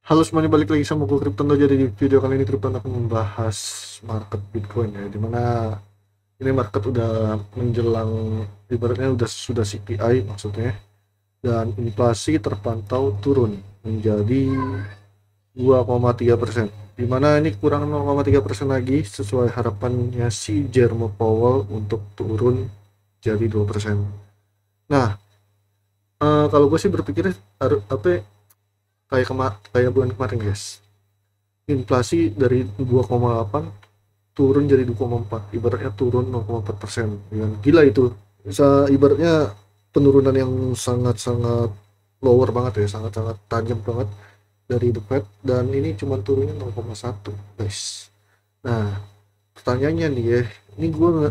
Halo semuanya, balik lagi sama gue Kryptondo. Jadi di video kali ini Kryptondo akan membahas market Bitcoin ya, dimana ini market udah menjelang, ibaratnya udah sudah CPI maksudnya, dan inflasi terpantau turun menjadi 2,3%, dimana ini kurang 0,3% lagi sesuai harapannya si Jerome Powell untuk turun jadi 2%. Nah, kalau gue sih berpikir harus apa ya, kayak bulan kemarin guys, inflasi dari 2,8 turun jadi 2,4, ibaratnya turun 0,4%. Dengan gila itu, bisa ibaratnya penurunan yang sangat-sangat lower banget ya, sangat-sangat tajam banget dari The Fed, dan ini cuma turunnya 0,1 guys. Nah, pertanyaannya nih ya, ini gue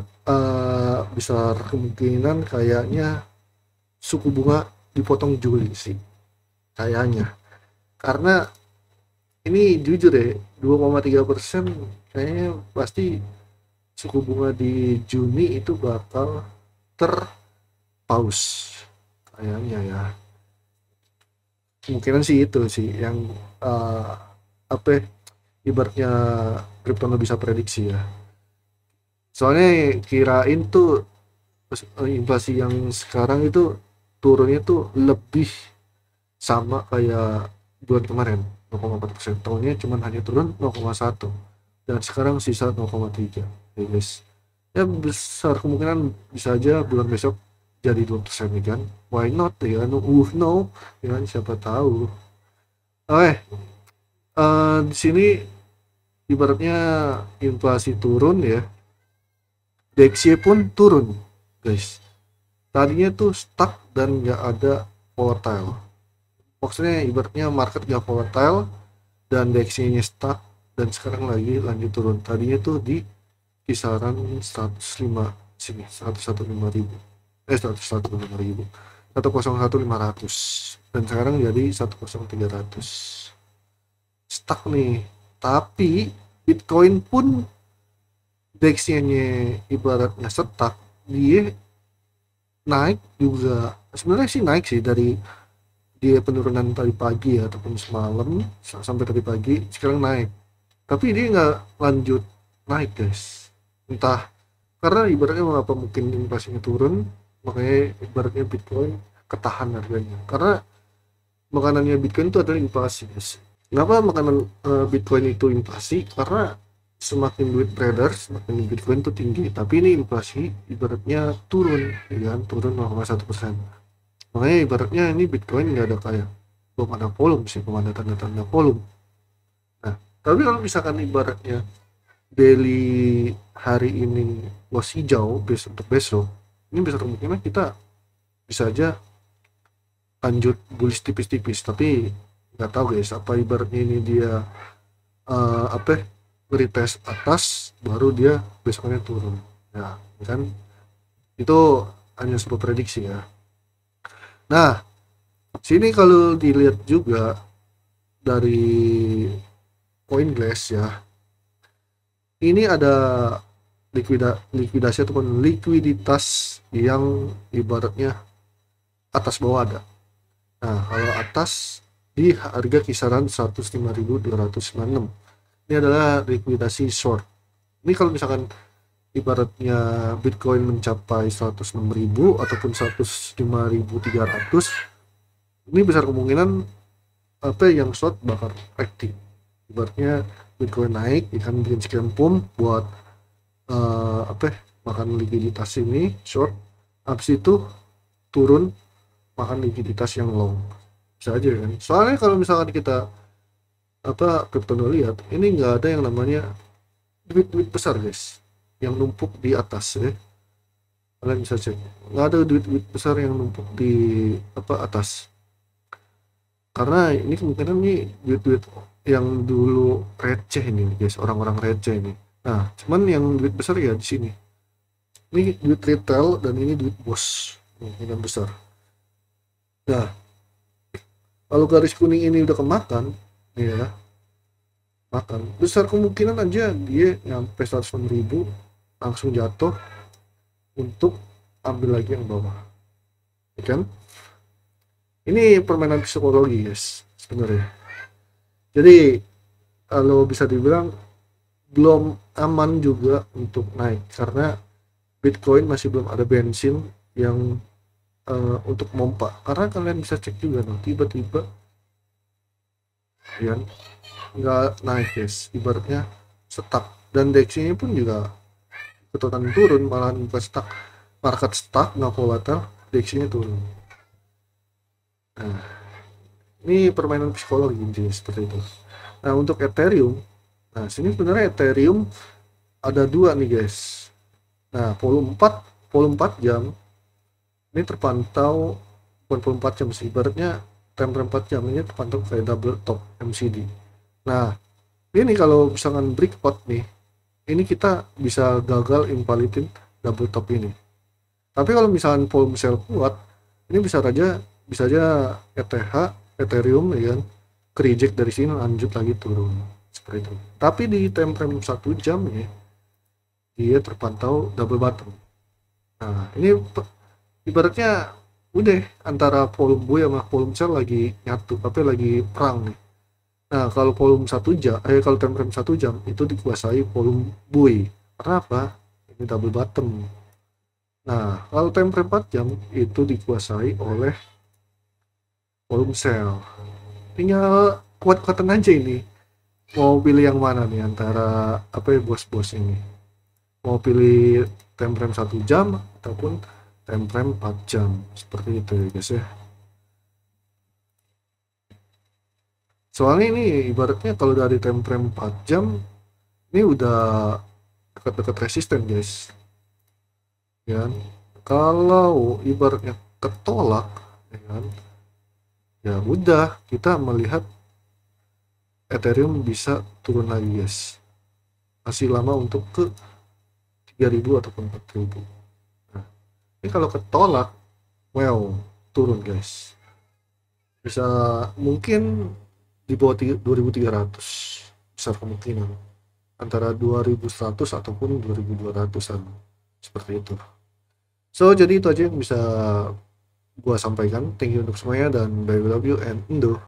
besar kemungkinan kayaknya suku bunga dipotong Juli sih kayaknya, karena ini jujur ya, 2,3% kayaknya pasti suku bunga di Juni itu bakal terpaus kayaknya ya. Kemungkinan sih itu sih yang uh, apa ya, ibaratnya Kryptono bisa prediksi ya. Soalnya kirain tuh inflasi yang sekarang itu turunnya tuh lebih sama kayak bulan kemarin, 0,4%. Tahunnya cuma hanya turun 0,1, dan sekarang sisa 0,3 ya guys. Ya besar kemungkinan bisa aja bulan besok jadi 2% nih kan. Why not ya kan, no ya kan, siapa tahu. Oke, di sini ibaratnya inflasi turun ya, DXY pun turun guys. Tadinya tuh stuck dan nggak ada volatile, maksudnya ibaratnya market nggak volatile dan DXY-nya stuck, dan sekarang lagi lanjut turun. Tadinya tuh di kisaran 105 sini, 115 ribu, 115 ribu, 101.500, dan sekarang jadi 10300, stuck nih. Tapi Bitcoin pun DXY-nya ibaratnya stuck, dia naik juga. Sebenarnya sih naik sih dari dia penurunan tadi pagi ya, ataupun semalam sampai tadi pagi, sekarang naik. Tapi dia nggak lanjut naik guys, entah karena ibaratnya mengapa, mungkin inflasinya turun, makanya ibaratnya Bitcoin ketahan harganya, karena makanannya Bitcoin itu adalah inflasi guys. Kenapa makanan Bitcoin itu inflasi? Karena semakin duit beredar semakin Bitcoin itu tinggi, tapi ini inflasi ibaratnya turun ya kan, turun 0,1%. Makanya ibaratnya ini Bitcoin nggak ada kayak, belum ada volume sih, belum ada tanda-tanda volume. Nah, tapi kalau misalkan ibaratnya daily hari ini was hijau, besok untuk besok, ini bisa kemungkinan kita bisa aja lanjut bullish tipis-tipis. Tapi nggak tahu guys, apa ibaratnya ini dia apa ya, retest atas baru dia besoknya turun ya kan. Itu hanya sebuah prediksi ya. Nah, sini kalau dilihat juga dari CoinGlass ya, ini ada likuidasi ataupun likuiditas yang ibaratnya atas bawah ada. Nah, kalau atas di harga kisaran 105.296, ini adalah likuidasi short. Ini kalau misalkan ibaratnya Bitcoin mencapai 106.000 ataupun 105.300, ini besar kemungkinan apa yang short bakal active. Ibaratnya Bitcoin naik, ikan bikin sekian pump buat apa ya, makan likuiditas ini short, habis itu turun makan likuiditas yang long. Bisa aja kan, soalnya kalau misalkan kita apa Kryptono lihat, ini nggak ada yang namanya duit-duit besar guys yang numpuk di atas ya. Kalian bisa cek, nggak ada duit-duit besar yang numpuk di apa atas, karena ini kemungkinan nih duit-duit yang dulu receh ini guys, orang-orang receh ini. Nah, cuman yang duit besar ya di sini, ini duit retail dan ini duit bos yang besar. Nah, kalau garis kuning ini udah kemakan ya, makan besar kemungkinan aja dia nyampe 106.000 langsung jatuh untuk ambil lagi yang bawah ya kan. Ini permainan psikologi guys sebenarnya. Jadi kalau bisa dibilang belum aman juga untuk naik karena Bitcoin masih belum ada bensin yang untuk mompa. Karena kalian bisa cek juga nih, tiba-tiba ya nggak naik guys, ibaratnya stuck, dan DXY ini pun juga ikutan turun, malah bukan stuck, market stuck nggak volatile, DXY nya turun. Nah, ini permainan psikologi intinya seperti itu. Nah, untuk Ethereum, nah sini sebenarnya Ethereum ada dua nih guys. Nah, volume 4 jam ini terpantau, bukan volume 4 jam sih, ibaratnya time frame 4 jam ini terpantau kayak double top MCD. Nah, ini kalau misalkan breakout nih, ini kita bisa gagal invalidin double top ini. Tapi kalau misalkan volume sell kuat, ini bisa aja ETH, Ethereum ya kan, ke reject dari sini lanjut lagi turun seperti itu. Tapi di time frame 1 jam ya, dia terpantau double bottom. Nah, ini ibaratnya udah antara volume buy sama volume sell lagi nyatu, tapi lagi perang nih. Nah, kalau volume 1 jam, kalau time frame 1 jam itu dikuasai volume buy. Karena apa? Ini double bottom. Nah, kalau time frame 4 jam itu dikuasai oleh volume sell. Tinggal kuat-kuatan aja ini. Mau pilih yang mana nih antara apa ya bos-bos ini? Mau pilih time frame 1 jam ataupun time frame 4 jam. Seperti itu ya guys ya. Soalnya ini ibaratnya kalau dari time frame 4 jam ini udah dekat-dekat resisten guys. Ya kan? Kalau ibaratnya ketolak ya kan? Ya udah kita melihat Ethereum bisa turun lagi guys. Masih lama untuk ke 3000 ataupun 4000. Nah, ini kalau ketolak, well, turun guys. Bisa mungkin di bawah 2300 besar kemungkinan, antara 2100 ataupun 2200-an seperti itu. So jadi itu aja yang bisa gua sampaikan. Thank you untuk semuanya dan bye, love you and Indo.